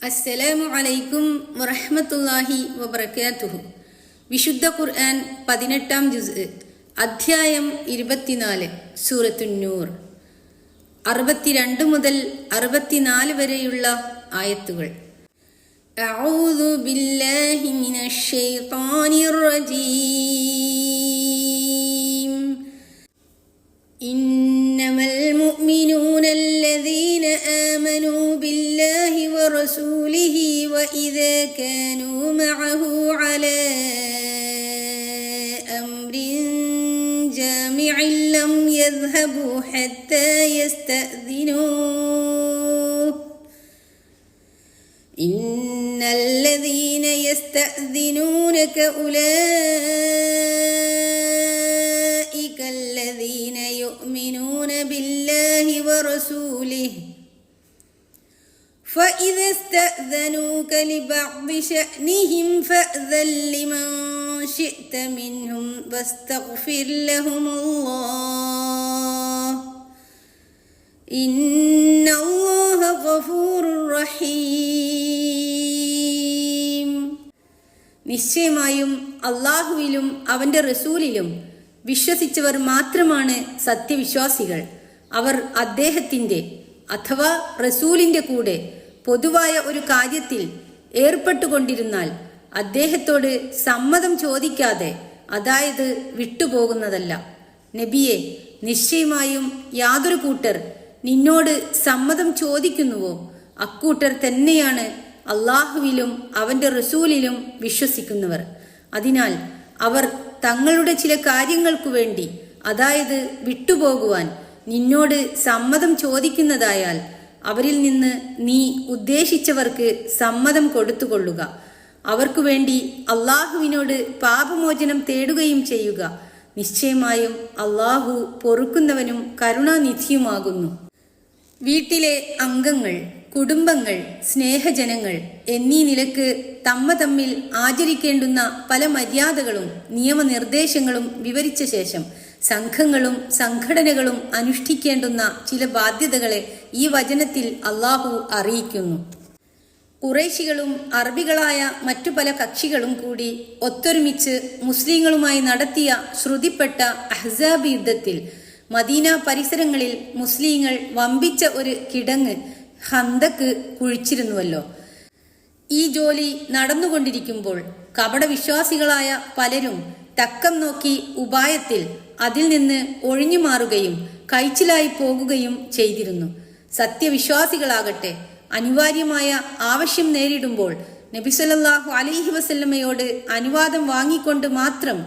അസ്സലാമു അലൈക്കും വറഹ്മത്തുള്ളാഹി വബറകാതുഹു. വിശുദ്ധ ഖുർആൻ 18-ാം ജുസ്, അധ്യായം 24, സൂറത്തുന്നൂർ, 62 മുതൽ 64 വരെയുള്ള ആയത്തുകൾ. അഊദു ബില്ലാഹി മിനശ് ശൈത്വാനിർ റജീം. ഇന്നമൽ മുഅ്മിനൂന അല്ലദീന ആമനൂ ബില്ലാഹി വറസൂലിഹി വഇദാ കാനൂ മഅഹു അലാ അംരിൻ ജാമിഇൻ ലം യദ്ഹബൂ ഹത്താ യസ്തഅ്ദിനൂഹു. ഇന്നല്ലദീന യസ്തഅ്ദിനൂനക ഉലൈക الذين يؤمنون بالله ورسوله فإذا استأذنوك لبعض شأنهم فأذن لمن شئت منهم واستغفر لهم الله إن الله غفور رحيم. നിശ്ചയമായും അല്ലാഹുവിലും അവന്റെ റസൂലിലും വിശ്വസിച്ചവർ മാത്രമാണ് സത്യവിശ്വാസികൾ. അവർ അദ്ദേഹത്തിന്റെ അഥവാ റസൂലിന്റെ കൂടെ പൊതുവായ ഒരു കാര്യത്തിൽ ഏർപ്പെട്ടുകൊണ്ടിരുന്നാൽ അദ്ദേഹത്തോട് സമ്മതം ചോദിക്കാതെ, അതായത് വിട്ടുപോകുന്നതല്ല. നബിയെ, നിശ്ചയമായും യാതൊരു കൂട്ടർ നിന്നോട് സമ്മതം ചോദിക്കുന്നുവോ അക്കൂട്ടർ തന്നെയാണ് അള്ളാഹുവിലും അവന്റെ റസൂലിലും വിശ്വസിക്കുന്നവർ. അതിനാൽ അവർ തങ്ങളുടെ ചില കാര്യങ്ങൾക്കു വേണ്ടി, അതായത് വിട്ടുപോകുവാൻ നിന്നോട് സമ്മതം ചോദിക്കുന്നതായാൽ അവരിൽ നിന്ന് നീ ഉദ്ദേശിച്ചവർക്ക് സമ്മതം കൊടുത്തുകൊള്ളുക. അവർക്കു വേണ്ടി അള്ളാഹുവിനോട് പാപമോചനം തേടുകയും ചെയ്യുക. നിശ്ചയമായും അള്ളാഹു പൊറുക്കുന്നവനും കരുണാനിധിയുമാകുന്നു. വീട്ടിലെ അംഗങ്ങൾ, കുടുംബങ്ങൾ, സ്നേഹജനങ്ങൾ എന്നീ നിലക്ക് തമ്മിൽ ആചരിക്കേണ്ടുന്ന പല മര്യാദകളും നിയമനിർദ്ദേശങ്ങളും വിവരിച്ച ശേഷം സംഘങ്ങളും സംഘടനകളും അനുഷ്ഠിക്കേണ്ടുന്ന ചില ബാധ്യതകളെ ഈ വചനത്തിൽ അള്ളാഹു അറിയിക്കുന്നു. ഖുറൈശികളും അറബികളായ മറ്റു പല കക്ഷികളും കൂടി ഒത്തൊരുമിച്ച് മുസ്ലിങ്ങളുമായി നടത്തിയ ശ്രുതിപ്പെട്ട അഹ്സാബ് യുദ്ധത്തിൽ മദീന പരിസരങ്ങളിൽ മുസ്ലിങ്ങൾ വമ്പിച്ച ഒരു കിടങ്ങ് ഹന്തക്ക് കുഴിച്ചിരുന്നുവല്ലോ. ഈ ജോലി നടന്നുകൊണ്ടിരിക്കുമ്പോൾ കപടവിശ്വാസികളായ പലരും തക്കം നോക്കി ഉപായത്തിൽ അതിൽ നിന്ന് ഒഴിഞ്ഞു മാറുകയും കൈച്ചിലായി പോകുകയും ചെയ്തിരുന്നു. സത്യവിശ്വാസികളാകട്ടെ അനിവാര്യമായ ആവശ്യം നേരിടുമ്പോൾ നബി സല്ലല്ലാഹു അലൈഹി വസല്ലമയോട് അനുവാദം വാങ്ങിക്കൊണ്ട് മാത്രം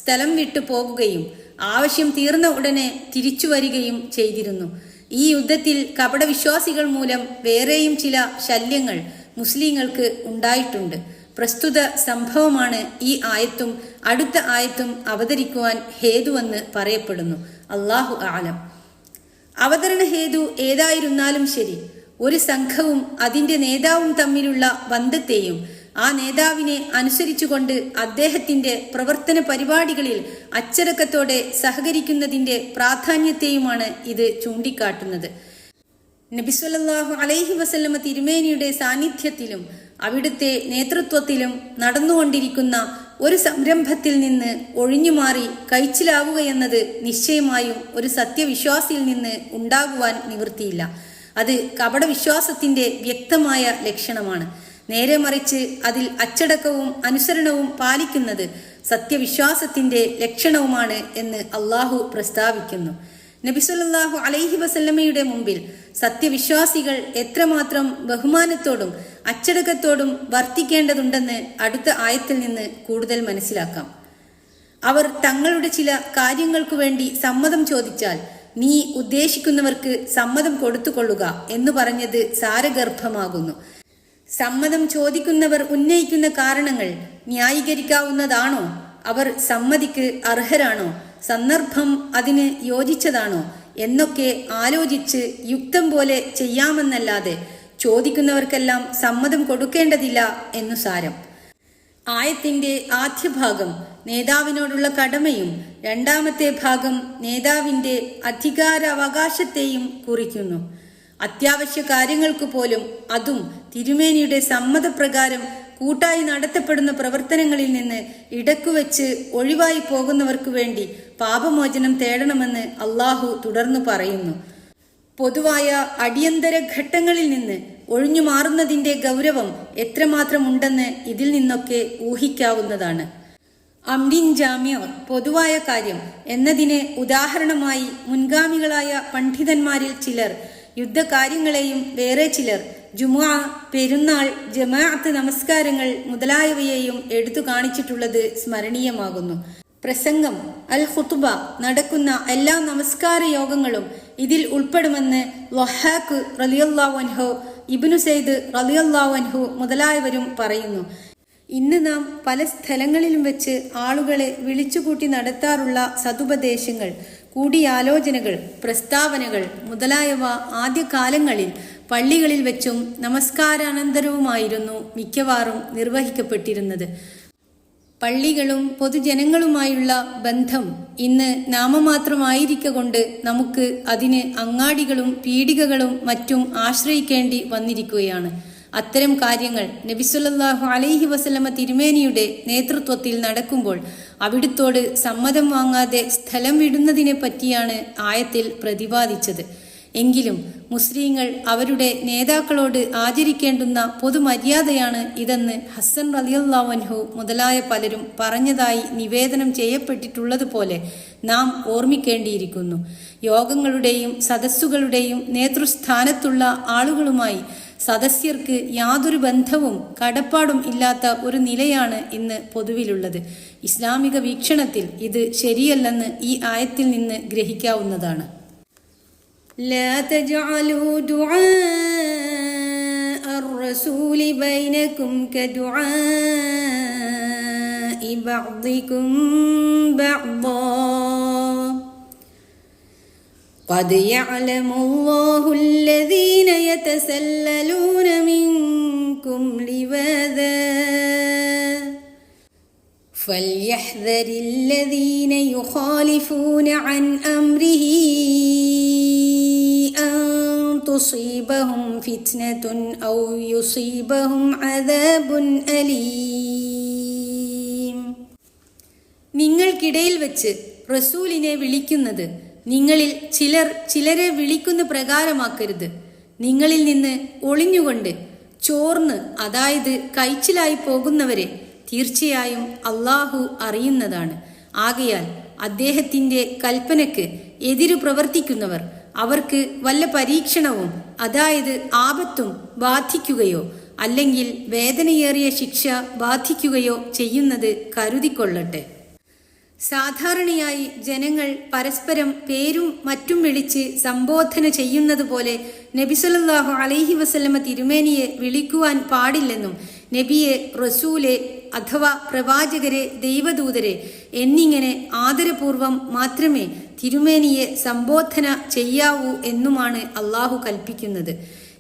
സ്ഥലം വിട്ടു പോകുകയും ആവശ്യം തീർന്ന ഉടനെ തിരിച്ചു വരികയും ചെയ്തിരുന്നു. ഈ യുദ്ധത്തിൽ കപടവിശ്വാസികൾ മൂലം വേറെയും ചില ശല്യങ്ങൾ മുസ്ലിങ്ങൾക്ക് ഉണ്ടായിട്ടുണ്ട്. പ്രസ്തുത സംഭവമാണ് ഈ ആയത്തും അടുത്ത ആയത്തും അവതരിക്കുവാൻ ഹേതുവെന്ന് പറയപ്പെടുന്നു. അല്ലാഹു ആലം. അവതരണ ഹേതു ഏതായിരുന്നാലും ശരി, ഒരു സംഘവും അതിന്റെ നേതാവും തമ്മിലുള്ള ബന്ധത്തെയും ആ നേതാവിനെ അനുസരിച്ചുകൊണ്ട് അദ്ദേഹത്തിന്റെ പ്രവർത്തന പരിപാടികളിൽ അച്ചടക്കത്തോടെ സഹകരിക്കുന്നതിന്റെ പ്രാധാന്യത്തെയുമാണ് ഇത് ചൂണ്ടിക്കാട്ടുന്നത്. നബി സല്ലല്ലാഹു അലൈഹി വസല്ലമ തിരുമേനിയുടെ സാന്നിധ്യത്തിലും അവിടുത്തെ നേതൃത്വത്തിലും നടന്നുകൊണ്ടിരിക്കുന്ന ഒരു സംരംഭത്തിൽ നിന്ന് ഒഴിഞ്ഞുമാറി കൈച്ചിലാവുകയെന്നത് നിശ്ചയമായും ഒരു സത്യവിശ്വാസിയിൽ നിന്ന് ഉണ്ടാകുവാൻ നിവൃത്തിയില്ല. അത് കപടവിശ്വാസത്തിന്റെ വ്യക്തമായ ലക്ഷണമാണ്. നേരെ മറിച്ച് അതിൽ അച്ചടക്കവും അനുസരണവും പാലിക്കുന്നത് സത്യവിശ്വാസത്തിന്റെ ലക്ഷണവുമാണ് എന്ന് അള്ളാഹു പ്രസ്താവിക്കുന്നു. നബി സല്ലല്ലാഹു അലൈഹി വസല്ലമയുടെ മുമ്പിൽ സത്യവിശ്വാസികൾ എത്രമാത്രം ബഹുമാനത്തോടും അച്ചടക്കത്തോടും വർത്തിക്കേണ്ടതുണ്ടെന്ന് അടുത്ത ആയത്തിൽ നിന്ന് കൂടുതൽ മനസ്സിലാക്കാം. അവർ തങ്ങളുടെ ചില കാര്യങ്ങൾക്കു വേണ്ടി സമ്മതം ചോദിച്ചാൽ നീ ഉദ്ദേശിക്കുന്നവർക്ക് സമ്മതം കൊടുത്തുകൊള്ളുക എന്ന് പറഞ്ഞത് സാരഗർഭമാകുന്നു. സമ്മതം ചോദിക്കുന്നവർ ഉന്നയിക്കുന്ന കാരണങ്ങൾ ന്യായീകരിക്കാവുന്നതാണോ? അവർ സമ്മതിക്ക് അർഹരാണോ? സന്ദർഭം അതിന് യോജിച്ചതാണോ എന്നൊക്കെ ആലോചിച്ച് യുക്തം പോലെ ചെയ്യാമെന്നല്ലാതെ ചോദിക്കുന്നവർക്കെല്ലാം സമ്മതം കൊടുക്കേണ്ടതില്ല എന്നു സാരം. ആയത്തിന്റെ ആദ്യ ഭാഗം നേതാവിനോടുള്ള കടമയും രണ്ടാമത്തെ ഭാഗം നേതാവിന്റെ അധികാരാവകാശത്തെയും കുറിക്കുന്നു. അത്യാവശ്യ കാര്യങ്ങൾക്ക് പോലും, അതും തിരുമേനിയുടെ സമ്മതപ്രകാരം കൂട്ടായി നടത്തപ്പെടുന്ന പ്രവർത്തനങ്ങളിൽ നിന്ന് ഇടക്കുവെച്ച് ഒഴിവായി പോകുന്നവർക്കു വേണ്ടി പാപമോചനം തേടണമെന്ന് അള്ളാഹു തുടർന്നു പറയുന്നു. പൊതുവായ അടിയന്തര ഘട്ടങ്ങളിൽ നിന്ന് ഒഴിഞ്ഞു മാറുന്നതിന്റെ ഗൗരവം എത്രമാത്രമുണ്ടെന്ന് ഇതിൽ നിന്നൊക്കെ ഊഹിക്കാവുന്നതാണ്. അംരിൻ ജാമ്യ, പൊതുവായ കാര്യം എന്നതിന് ഉദാഹരണമായി മുൻഗാമികളായ പണ്ഡിതന്മാരിൽ ചിലർ യുദ്ധകാര്യങ്ങളെയും വേറെ ചിലർ ജുമുഅ, പെരുന്നാൾ, ജമാഅത്ത് നമസ്കാരങ്ങൾ മുതലായവയെയും എടുത്തു കാണിച്ചിട്ടുള്ളത് സ്മരണീയമാകുന്നു. പ്രസംഗം, അൽ ഖുതുബ നടക്കുന്ന എല്ലാ നമസ്കാര യോഗങ്ങളും ഇതിൽ ഉൾപ്പെടുമെന്ന് വഹാഖ് റളിയല്ലാഹു അൻഹു, ഇബ്നു സൈദ് റളിയല്ലാഹു അൻഹു മുതലായവരും പറയുന്നു. ഇന്ന് നാം പല സ്ഥലങ്ങളിലും വെച്ച് ആളുകളെ വിളിച്ചുകൂട്ടി നടത്താറുള്ള സതുപദേശങ്ങൾ, കൂടിയാലോചനകൾ, പ്രസ്താവനകൾ മുതലായവ ആദ്യകാലങ്ങളിൽ പള്ളികളിൽ വെച്ചും നമസ്കാരാനന്തരവുമായിരുന്നു മിക്കവാറും നിർവഹിക്കപ്പെട്ടിരുന്നത്. പള്ളികളും പൊതുജനങ്ങളുമായുള്ള ബന്ധം ഇന്ന് നാമമാത്രമായിരിക്കൊണ്ട് നമുക്ക് അതിന് അങ്ങാടികളും പീടികകളും മറ്റും ആശ്രയിക്കേണ്ടി വന്നിരിക്കുകയാണ്. അത്തരം കാര്യങ്ങൾ നബി സല്ലല്ലാഹു അലൈഹി വസല്ലമ തിരുമേനിയുടെ നേതൃത്വത്തിൽ നടക്കുമ്പോൾ അവിടുത്തോട് സമ്മതം വാങ്ങാതെ സ്ഥലം വിടുന്നതിനെ പറ്റിയാണ് ആയത്തിൽ പ്രതിപാദിച്ചത്. എങ്കിലും മുസ്ലിങ്ങൾ അവരുടെ നേതാക്കളോട് ആചരിക്കേണ്ടുന്ന പൊതുമര്യാദയാണ് ഇതെന്ന് ഹസ്സൻ റളിയല്ലാഹു അൻഹു മുതലായ പലരും പറഞ്ഞതായി നിവേദനം ചെയ്യപ്പെട്ടിട്ടുള്ളതുപോലെ നാം ഓർമ്മിക്കേണ്ടിയിരിക്കുന്നു. യോഗങ്ങളുടെയും സദസ്സുകളുടെയും നേതൃസ്ഥാനത്തുള്ള ആളുകളുമായി സദസ്യർക്ക് യാതൊരു ബന്ധവും കടപ്പാടും ഇല്ലാത്ത ഒരു നിലയാണ് ഇന്ന് പൊതുവിലുള്ളത്. ഇസ്ലാമിക വീക്ഷണത്തിൽ ഇത് ശരിയല്ലെന്ന് ഈ ആയത്തിൽ നിന്ന് ഗ്രഹിക്കാവുന്നതാണ്. لا تجعلوا دعاء الرسول بينكم كدعاء بعضكم بعضا قد يعلم الله الذين يتسللون منكم لواذا فليحذر الذين يخالفون عن أمره تصيبهم فتنة أو يصيبهم عذاب أليم. നിങ്ങൾക്കിടയിൽ വെച്ച് റസൂലിനെ വിളിക്കുന്നത് നിങ്ങളിൽ ചിലർ ചിലരെ വിളിക്കുന്ന പ്രകാരമാക്കരുത്. നിങ്ങളിൽ നിന്ന് ഒളിഞ്ഞുകൊണ്ട് ചോർന്ന്, അതായത് കൈച്ചിലായി പോകുന്നവരെ തീർച്ചയായും അള്ളാഹു അറിയുന്നതാണ്. ആകയാൽ അദ്ദേഹത്തിന്റെ കൽപ്പനയ്ക്ക് എതിരു പ്രവർത്തിക്കുന്നവർ അവർക്ക് വല്ല പരീക്ഷണവും, അതായത് ആപത്തും ബാധിക്കുകയോ അല്ലെങ്കിൽ വേദനയേറിയ ശിക്ഷ ബാധിക്കുകയോ ചെയ്യുന്നത് കരുതിക്കൊള്ളട്ടെ. സാധാരണയായി ജനങ്ങൾ പരസ്പരം പേരും മറ്റും വിളിച്ച് സംബോധന ചെയ്യുന്നത് പോലെ നബി സല്ലല്ലാഹു അലൈഹി വസല്ലമ തിരുമേനിയെ വിളിക്കുവാൻ പാടില്ലെന്നും നബിയെ, റസൂലെ അഥവാ പ്രവാചകരെ, ദൈവദൂതരെ എന്നിങ്ങനെ ആദരപൂർവം മാത്രമേ തിരുമേനിയെ സംബോധന ചെയ്യാവൂ എന്നുമാണ് അള്ളാഹു കൽപ്പിക്കുന്നത്.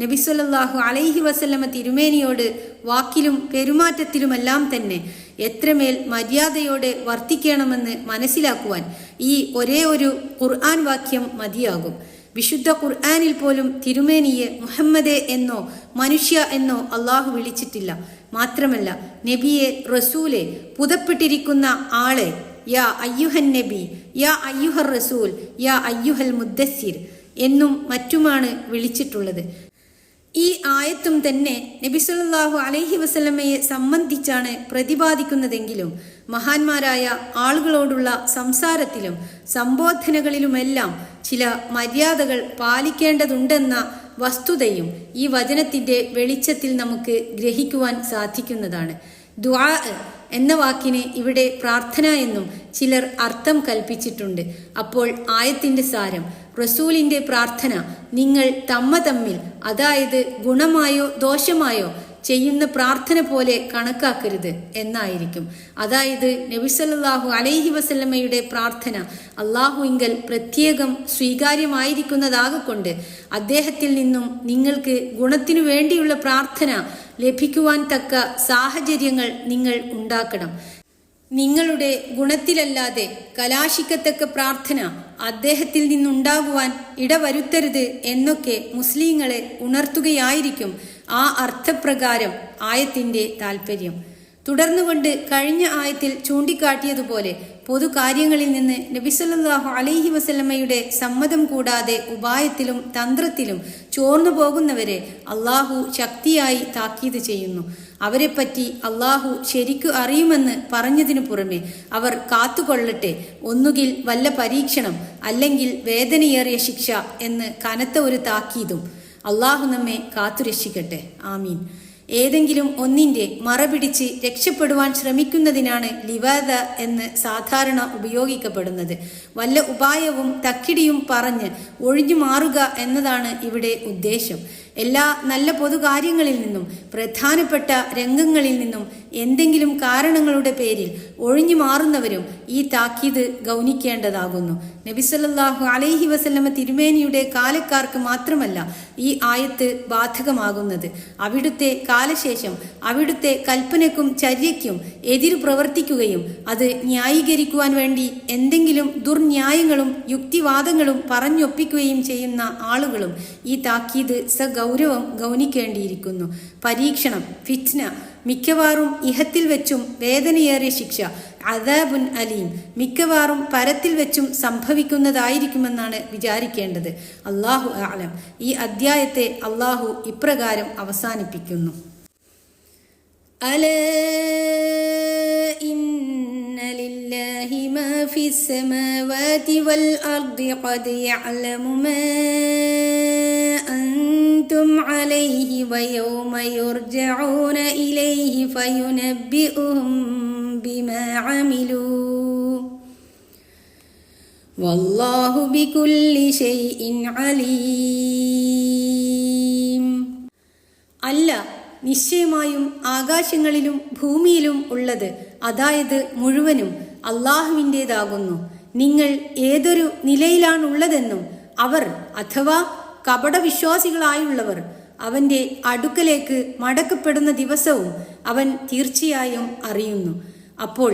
നബി സല്ലല്ലാഹു അലൈഹി വസല്ലമ തിരുമേനിയോട് വാക്കിലും പെരുമാറ്റത്തിലുമെല്ലാം തന്നെ എത്രമേൽ മര്യാദയോടെ വർത്തിക്കണമെന്ന് മനസ്സിലാക്കുവാൻ ഈ ഒരേ ഒരു ഖുർആൻ വാക്യം മതിയാകും. വിശുദ്ധ ഖുർആനിൽ പോലും തിരുമേനിയെ മുഹമ്മദെ എന്നോ മനുഷ്യ എന്നോ അള്ളാഹു വിളിച്ചിട്ടില്ല. മാത്രമല്ല നബിയെ, റസൂലെ, പുതപ്പെട്ടിരിക്കുന്ന ആളെ, യാ അയ്യുഹൻ നബി, യാ അയ്യുഹർ റസൂൽ, യാ അയ്യുഹൽ മുദ്ദസ്സിർ എന്നും മറ്റുമാണ് വിളിച്ചിട്ടുള്ളത്. ഈ ആയത്തും തന്നെ നബി സല്ലല്ലാഹു അലൈഹി വസല്ലമയെ സംബന്ധിച്ചാണ് പ്രതിപാദിക്കുന്നതെങ്കിലും മഹാന്മാരായ ആളുകളോടുള്ള സംസാരത്തിലും സംബോധനകളിലുമെല്ലാം ചില മര്യാദകൾ പാലിക്കേണ്ടതുണ്ടെന്ന വസ്തുതയും ഈ വചനത്തിന്റെ വെളിച്ചത്തിൽ നമുക്ക് ഗ്രഹിക്കുവാൻ സാധിക്കുന്നതാണ്. ദുആ എന്ന വാക്കിന് ഇവിടെ പ്രാർത്ഥന എന്നും ചിലർ അർത്ഥം കൽപ്പിച്ചിട്ടുണ്ട്. അപ്പോൾ ആയത്തിന്റെ സാരം, റസൂലിന്റെ പ്രാർത്ഥന നിങ്ങൾ തമ്മിൽ, അതായത് ഗുണമായോ ദോഷമായോ ചെയ്യുന്ന പ്രാർത്ഥന പോലെ കണക്കാക്കരുത് എന്നായിരിക്കും. അതായത് നബി സല്ലല്ലാഹു അലൈഹി വസല്ലമയുടെ പ്രാർത്ഥന അള്ളാഹുവിങ്കൽ പ്രത്യേകം സ്വീകാര്യമായിരിക്കുന്നതാകൊണ്ട് അദ്ദേഹത്തിൽ നിന്നും നിങ്ങൾക്ക് ഗുണത്തിനു വേണ്ടിയുള്ള പ്രാർത്ഥന ലഭിക്കുവാൻ തക്ക സാഹചര്യങ്ങൾ നിങ്ങൾ ഉണ്ടാക്കണം. നിങ്ങളുടെ ഗുണത്തിലല്ലാതെ കലാശിക്കത്തക്ക പ്രാർത്ഥന അദ്ദേഹത്തിൽ നിന്നുണ്ടാകുവാൻ ഇടവരുത്തരുത് എന്നൊക്കെ മുസ്ലിങ്ങളെ ഉണർത്തുകയായിരിക്കും ആ അർത്ഥപ്രകാരം ആയത്തിന്റെ താൽപ്പര്യം. തുടർന്നുകൊണ്ട് കഴിഞ്ഞ ആയത്തിൽ ചൂണ്ടിക്കാട്ടിയതുപോലെ പൊതുകാര്യങ്ങളിൽ നിന്ന് നബി സല്ലല്ലാഹു അലൈഹി വസല്ലമയുടെ സമ്മതം കൂടാതെ ഉപായത്തിലും തന്ത്രത്തിലും ചോർന്നു പോകുന്നവരെ അള്ളാഹു ശക്തിയായി താക്കീത് ചെയ്യുന്നു. അവരെപ്പറ്റി അള്ളാഹു ശരിക്കു അറിയുമെന്ന് പറഞ്ഞതിനു പുറമെ അവർ കാത്തുകൊള്ളട്ടെ, ഒന്നുകിൽ വല്ല പരീക്ഷണം അല്ലെങ്കിൽ വേദനയേറിയ ശിക്ഷ എന്ന് കനത്ത ഒരു താക്കീതും. അള്ളാഹു നമ്മെ കാത്തുരക്ഷിക്കട്ടെ. ആമീൻ. ഏതെങ്കിലും ഒന്നിന്റെ മറപിടിച്ച് രക്ഷപ്പെടുവാൻ ശ്രമിക്കുന്നതിനാണ് ലിവാദ എന്ന് സാധാരണ ഉപയോഗിക്കപ്പെടുന്നത്. വല്ല ഉപായവും തക്കിടിയും പറഞ്ഞ് ഒഴിഞ്ഞു മാറുക എന്നതാണ് ഇവിടെ ഉദ്ദേശം. എല്ലാ നല്ല പൊതുകാര്യങ്ങളിൽ നിന്നും പ്രധാനപ്പെട്ട രംഗങ്ങളിൽ നിന്നും എന്തെങ്കിലും കാരണങ്ങളുടെ പേരിൽ ഒഴിഞ്ഞു മാറുന്നവരും ഈ താക്കീത് ഗൗനിക്കേണ്ടതാകുന്നു. നബി സല്ലല്ലാഹു അലൈഹി വസല്ലമ തിരുമേനിയുടെ കാലക്കാർക്ക് മാത്രമല്ല ഈ ആയത്ത് ബാധകമാകുന്നത്. അവിടുത്തെ കാലശേഷം അവിടുത്തെ കൽപ്പനയ്ക്കും ചര്യയ്ക്കും എതിരു പ്രവർത്തിക്കുകയും അത് ന്യായീകരിക്കുവാൻ വേണ്ടി എന്തെങ്കിലും ദുർന്യായങ്ങളും യുക്തിവാദങ്ങളും പറഞ്ഞൊപ്പിക്കുകയും ചെയ്യുന്ന ആളുകളും ഈ താക്കീത് സഗൗരവം ഗൗനിക്കേണ്ടിയിരിക്കുന്നു. പരീക്ഷണം, ഫിറ്റ്ന, മിക്കവാറും ഇഹത്തിൽ വെച്ചും വേദനയേറിയ ശിക്ഷ, അദാബുൻ അലീം, മിക്കവാറും പരത്തിൽ വെച്ചും സംഭവിക്കുന്നതായിരിക്കുമെന്നാണ് വിചാരിക്കേണ്ടത്. അല്ലാഹു അഅലം. ഈ അദ്ധ്യായത്തെ അല്ലാഹു ഇപ്രകാരം അവസാനിപ്പിക്കുന്നു: അലാ ഇന്ന ലില്ലാഹി മാ ഫിസ് സമാവാതി വൽ അർദി ഖദ് യഅലമു മാ അൻതും അലൈഹി വയൗമ യുർജഊന ഇലൈഹി ഫയുനബ്ബിഉഹും ബിമാ അമിലൂ വല്ലാഹു ബികുല്ലി ഷൈഇൻ അലീം. അല്ല, നിശ്ചയമായും ആകാശങ്ങളിലും ഭൂമിയിലും ഉള്ളത്, അതായത് മുഴുവനും അള്ളാഹുവിൻ്റേതാകുന്നു. നിങ്ങൾ ഏതൊരു നിലയിലാണുള്ളതെന്നും അവർ അഥവാ കപടവിശ്വാസികളായുള്ളവർ അവൻ്റെ അടുക്കലേക്ക് മടക്കപ്പെടുന്ന ദിവസവും അവൻ തീർച്ചയായും അറിയുന്നു. അപ്പോൾ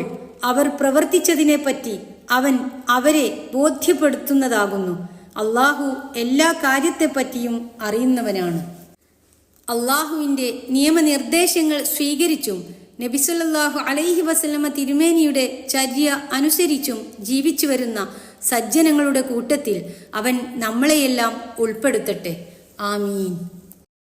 അവർ പ്രവർത്തിച്ചതിനെപ്പറ്റി അവൻ അവരെ ബോധ്യപ്പെടുത്തുന്നതാകുന്നു. അള്ളാഹു എല്ലാ കാര്യത്തെപ്പറ്റിയും അറിയുന്നവനാണ്. അള്ളാഹുവിൻ്റെ നിയമനിർദ്ദേശങ്ങൾ സ്വീകരിച്ചും നബി സല്ലല്ലാഹു അലൈഹി വസല്ലമ തിരുമേനിയുടെ ചര്യ അനുസരിച്ചും ജീവിച്ചു വരുന്ന സജ്ജനങ്ങളുടെ കൂട്ടത്തിൽ അവൻ നമ്മളെയെല്ലാം ഉൾപ്പെടുത്തട്ടെ. ആമീൻ.